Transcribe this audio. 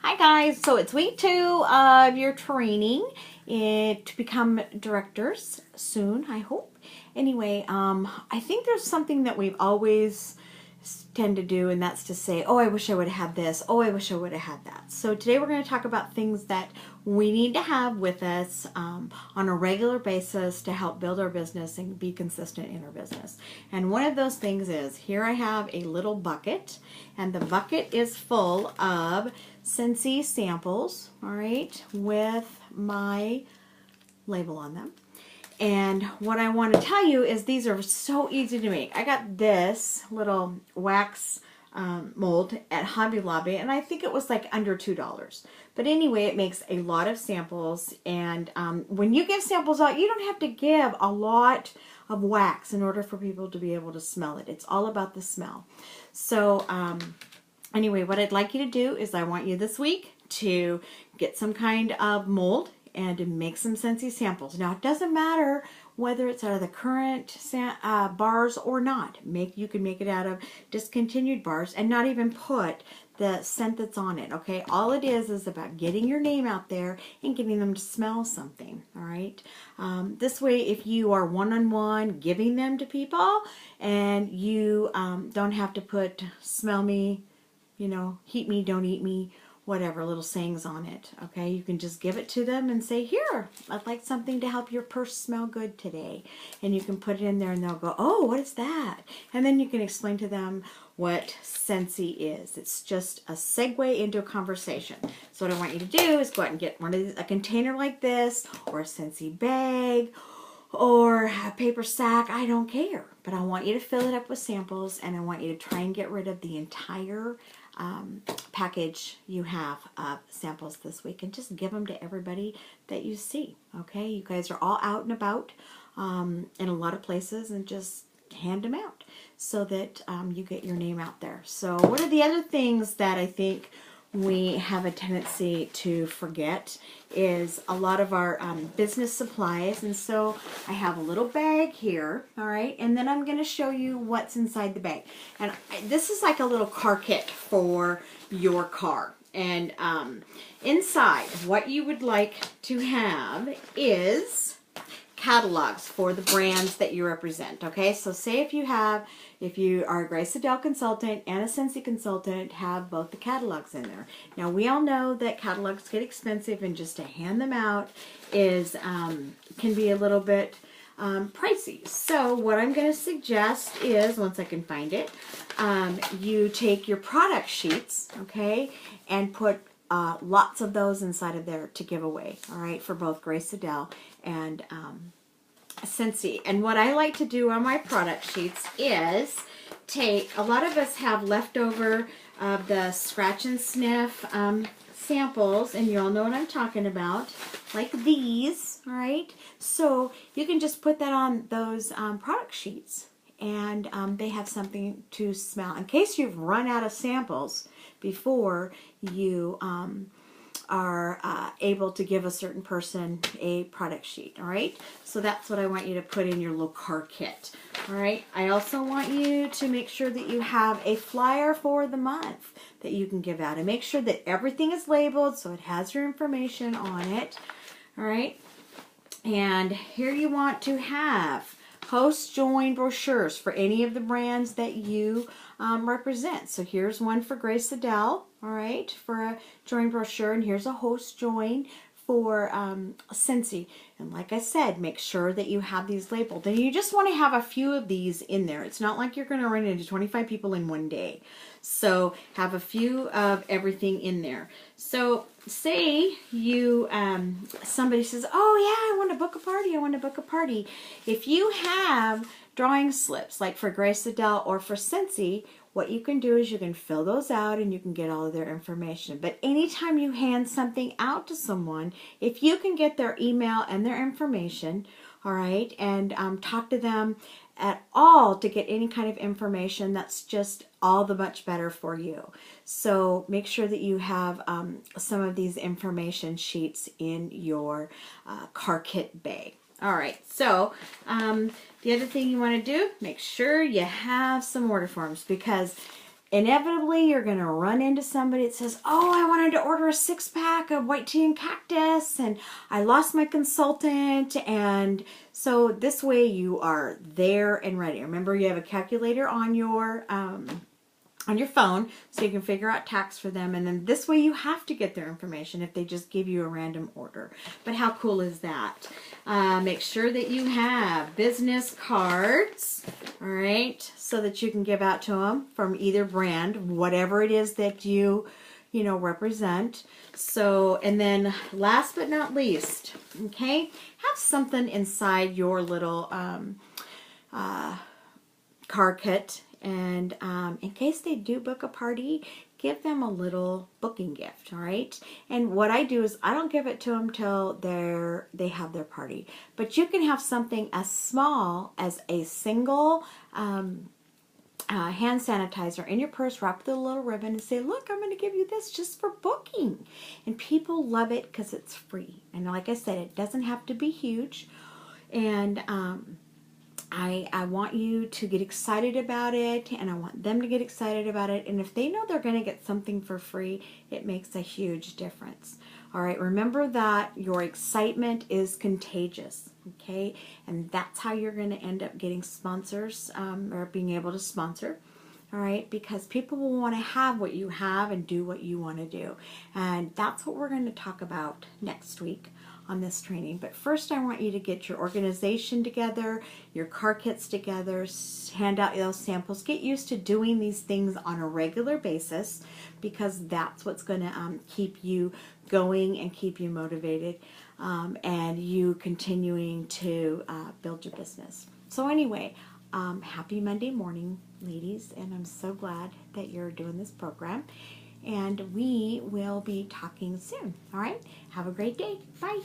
Hi guys, so it's week 2 of your training to become directors soon, I hope. Anyway, I think there's something that we've always tend to do, and that's to say, oh, I wish I would have had this, oh, I wish I would have had that. So today we're going to talk about things that we need to have with us on a regular basis to help build our business and be consistent in our business. And one of those things is, here I have a little bucket, and the bucket is full of Scentsy samples, all right, with my label on them. And what I want to tell you is these are so easy to make. I got this little wax mold at Hobby Lobby, and I think it was like under $2. But anyway, it makes a lot of samples, and when you give samples out, you don't have to give a lot of wax in order for people to be able to smell it. It's all about the smell. So anyway, what I'd like you to do is I want you this week to get some kind of mold and to make some Scentsy samples. Now, it doesn't matter whether it's out of the current bars or not. You can make it out of discontinued bars and not even put the scent that's on it, okay? All it is about getting your name out there and getting them to smell something, all right? This way, if you are one-on-one giving them to people and you don't have to put smell me, you know, heat me, don't eat me, whatever little sayings on it, okay? You can just give it to them and say, here, I'd like something to help your purse smell good today. And you can put it in there and they'll go, oh, what is that? And then you can explain to them what Scentsy is. It's just a segue into a conversation. So what I want you to do is go out and get a container like this, or a Scentsy bag, or a paper sack, I don't care. But I want you to fill it up with samples, and I want you to try and get rid of the entire package you have of samples this week, and just give them to everybody that you see, okay? You guys are all out and about in a lot of places, and just hand them out so that you get your name out there. So one of the other things that I think we have a tendency to forget is a lot of our business supplies. And so I have a little bag here, all right, and then I'm going to show you what's inside the bag. And this is like a little car kit for your car. And inside, what you would like to have is catalogs for the brands that you represent, okay? So say if you are a Grace Adele consultant and a Scentsy consultant, have both the catalogs in there. Now, we all know that catalogs get expensive, and just to hand them out is can be a little bit pricey. So what I'm going to suggest is, once I can find it, you take your product sheets, okay, and put lots of those inside of there to give away, all right, for both Grace Adele and Scentsy. And what I like to do on my product sheets is a lot of us have leftover of the scratch and sniff samples, and you all know what I'm talking about, like these, all right? So you can just put that on those product sheets, and they have something to smell in case you've run out of samples before you are able to give a certain person a product sheet, all right? So that's what I want you to put in your little car kit, all right? I also want you to make sure that you have a flyer for the month that you can give out, and make sure that everything is labeled so it has your information on it, all right? And here you want to have host join brochures for any of the brands that you represent. So here's one for Grace Adele, all right, for a join brochure, and here's a host join for Scentsy. And like I said, make sure that you have these labeled. And you just want to have a few of these in there. It's not like you're going to run into 25 people in one day. So have a few of everything in there. So say you, somebody says, oh yeah, I want to book a party, I want to book a party. If you have drawing slips, like for Grace Adele or for Scentsy, what you can do is you can fill those out and you can get all of their information. But anytime you hand something out to someone, if you can get their email and their information, all right, and talk to them at all to get any kind of information, that's just all the much better for you. So make sure that you have some of these information sheets in your car kit bag. All right, so the other thing you want to do, make sure you have some order forms, because inevitably you're going to run into somebody that says, oh, I wanted to order a 6-pack of white tea and cactus and I lost my consultant. And so this way you are there and ready. Remember, you have a calculator on your phone so you can figure out tax for them, and then this way you have to get their information if they just give you a random order. But how cool is that? Make sure that you have business cards, all right, so that you can give out to them from either brand, whatever it is that you represent. So, and then last but not least, okay, have something inside your little card kit. And in case they do book a party, give them a little booking gift, all right? And what I do is I don't give it to them till they have their party. But you can have something as small as a single hand sanitizer in your purse, wrap with a little ribbon, and say, look, I'm going to give you this just for booking. And people love it because it's free. And like I said, it doesn't have to be huge. And I want you to get excited about it, and I want them to get excited about it. And if they know they're going to get something for free, it makes a huge difference. All right, remember that your excitement is contagious, okay? And that's how you're going to end up getting sponsors or being able to sponsor. All right, because people will want to have what you have and do what you want to do. And that's what we're going to talk about next week on this training. But first I want you to get your organization together, your card kits together, hand out those samples, get used to doing these things on a regular basis, because that's what's going to keep you going and keep you motivated and you continuing to build your business. So anyway, happy Monday morning, ladies, and I'm so glad that you're doing this program. And we will be talking soon. All right? Have a great day. Bye.